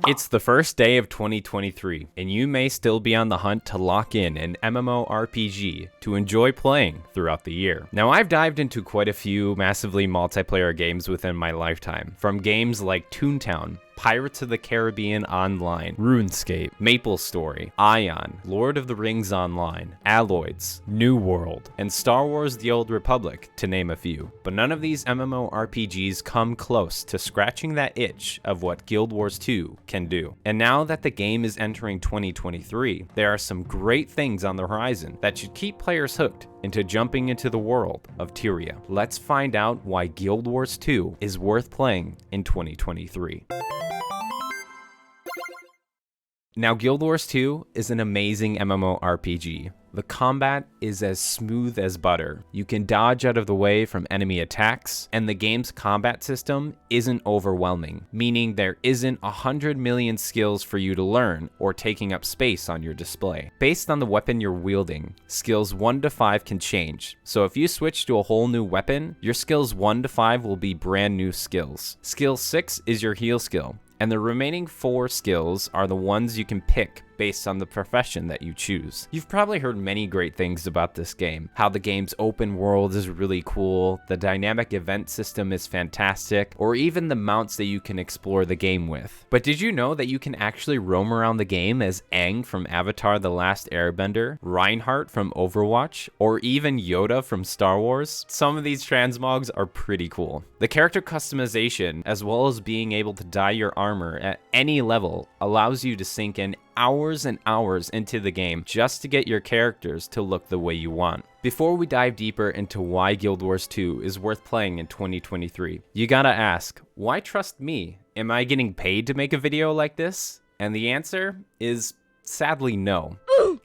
It's the first day of 2023, and you may still be on the hunt to lock in an MMORPG to enjoy playing throughout the year. Now, I've dived into quite a few massively multiplayer games within my lifetime, from games like Toontown, Pirates of the Caribbean Online, RuneScape, MapleStory, Ion, Lord of the Rings Online, Alloys, New World, and Star Wars The Old Republic, to name a few. But none of these MMORPGs come close to scratching that itch of what Guild Wars 2 can do. And now that the game is entering 2023, there are some great things on the horizon that should keep players hooked into jumping into the world of Tyria. Let's find out why Guild Wars 2 is worth playing in 2023. Now, Guild Wars 2 is an amazing MMORPG. The combat is as smooth as butter. You can dodge out of the way from enemy attacks, and the game's combat system isn't overwhelming, meaning there isn't 100 million skills for you to learn or taking up space on your display. Based on the weapon you're wielding, skills 1 to 5 can change. So if you switch to a whole new weapon, your skills 1 to 5 will be brand new skills. Skill 6 is your heal skill, and the remaining 4 skills are the ones you can pick based on the profession that you choose. You've probably heard many great things about this game. How the game's open world is really cool, the dynamic event system is fantastic, or even the mounts that you can explore the game with. But did you know that you can actually roam around the game as Aang from Avatar: The Last Airbender, Reinhardt from Overwatch, or even Yoda from Star Wars? Some of these transmogs are pretty cool. The character customization, as well as being able to dye your armor at any level, allows you to sink in hours and hours into the game just to get your characters to look the way you want. Before we dive deeper into why Guild Wars 2 is worth playing in 2023, you gotta ask, why trust me? Am I getting paid to make a video like this? And the answer is sadly no.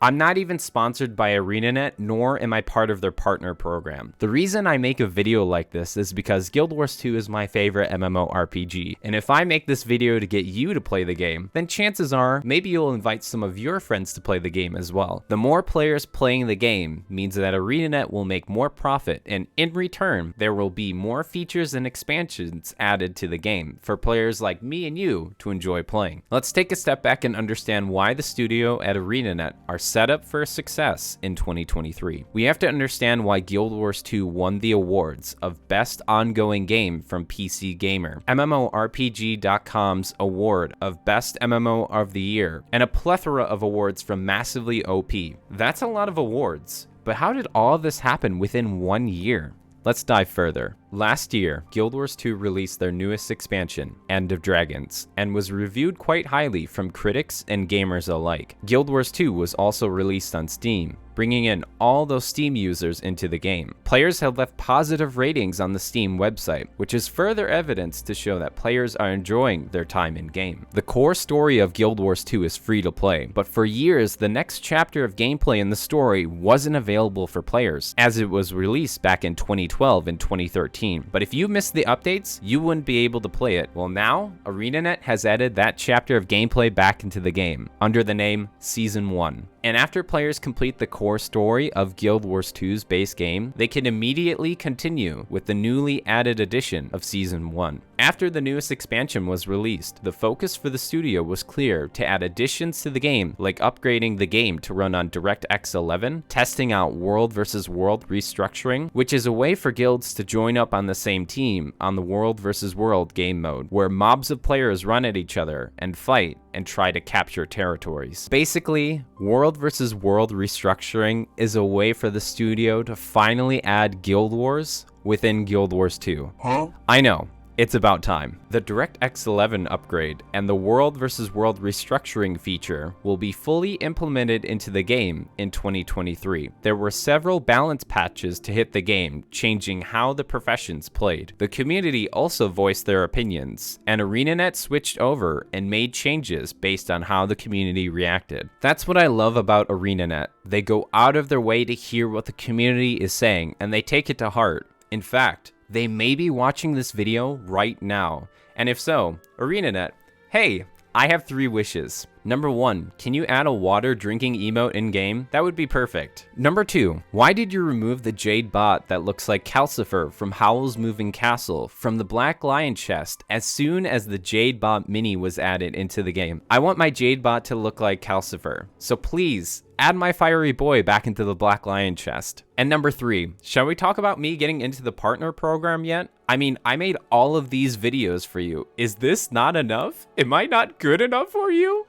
I'm not even sponsored by ArenaNet, nor am I part of their partner program. The reason I make a video like this is because Guild Wars 2 is my favorite MMORPG, and if I make this video to get you to play the game, then chances are maybe you'll invite some of your friends to play the game as well. The more players playing the game means that ArenaNet will make more profit, and in return, there will be more features and expansions added to the game for players like me and you to enjoy playing. Let's take a step back and understand why the studio at ArenaNet are set up for success in 2023. We have to understand why Guild Wars 2 won the awards of Best Ongoing Game from PC Gamer, MMORPG.com's award of Best MMO of the Year, and a plethora of awards from Massively OP. That's a lot of awards, but how did all of this happen within 1 year? Let's dive further. Last year, Guild Wars 2 released their newest expansion, End of Dragons, and was reviewed quite highly from critics and gamers alike. Guild Wars 2 was also released on Steam, bringing in all those Steam users into the game. Players have left positive ratings on the Steam website, which is further evidence to show that players are enjoying their time in game. The core story of Guild Wars 2 is free to play, but for years, the next chapter of gameplay in the story wasn't available for players, as it was released back in 2012 and 2013. But if you missed the updates, you wouldn't be able to play it. Well, now, ArenaNet has added that chapter of gameplay back into the game, under the name Season 1. And after players complete the core story of Guild Wars 2's base game, they can immediately continue with the newly added edition of Season 1. After the newest expansion was released, the focus for the studio was clear to add additions to the game, like upgrading the game to run on DirectX 11, testing out World vs. World restructuring, which is a way for guilds to join up on the same team on the World vs. World game mode, where mobs of players run at each other and fight and try to capture territories. Basically, World vs. World restructuring is a way for the studio to finally add Guild Wars within Guild Wars 2. I know, it's about time. The DirectX 11 upgrade and the World vs. World restructuring feature will be fully implemented into the game in 2023. There were several balance patches to hit the game, changing how the professions played. The community also voiced their opinions, and ArenaNet switched over and made changes based on how the community reacted. That's what I love about ArenaNet. They go out of their way to hear what the community is saying, and they take it to heart. In fact, they may be watching this video right now. And if so, ArenaNet, hey, I have 3 wishes. Number 1, can you add a water drinking emote in-game? That would be perfect. Number 2, why did you remove the jade bot that looks like Calcifer from Howl's Moving Castle from the Black Lion chest as soon as the jade bot mini was added into the game? I want my jade bot to look like Calcifer, so please add my fiery boy back into the Black Lion chest. And number 3, shall we talk about me getting into the partner program yet? I mean, I made all of these videos for you. Is this not enough? Am I not good enough for you?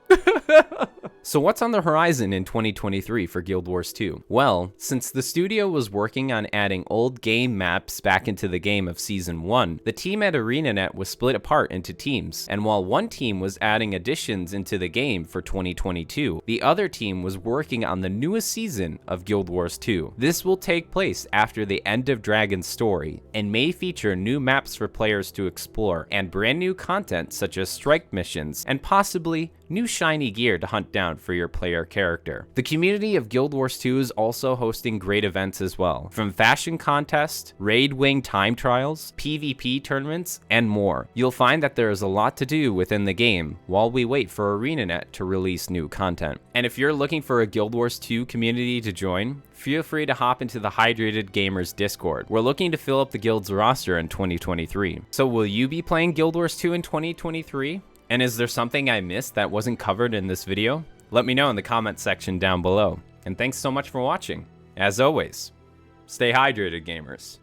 So what's on the horizon in 2023 for Guild Wars 2? Well, since the studio was working on adding old game maps back into the game of Season 1, the team at ArenaNet was split apart into teams, and while one team was adding additions into the game for 2022, the other team was working on the newest season of Guild Wars 2. This will take place after the end of Dragon's story, and may feature new maps for players to explore, and brand new content such as strike missions, and possibly new shiny gear to hunt down for your player character. The community of Guild Wars 2 is also hosting great events as well, from fashion contests, raid wing time trials, PvP tournaments, and more. You'll find that there is a lot to do within the game while we wait for ArenaNet to release new content. And if you're looking for a Guild Wars 2 community to join, feel free to hop into the Hydrated Gamers Discord. We're looking to fill up the guild's roster in 2023. So will you be playing Guild Wars 2 in 2023? And is there something I missed that wasn't covered in this video? Let me know in the comment section down below. And thanks so much for watching. As always, stay hydrated, gamers.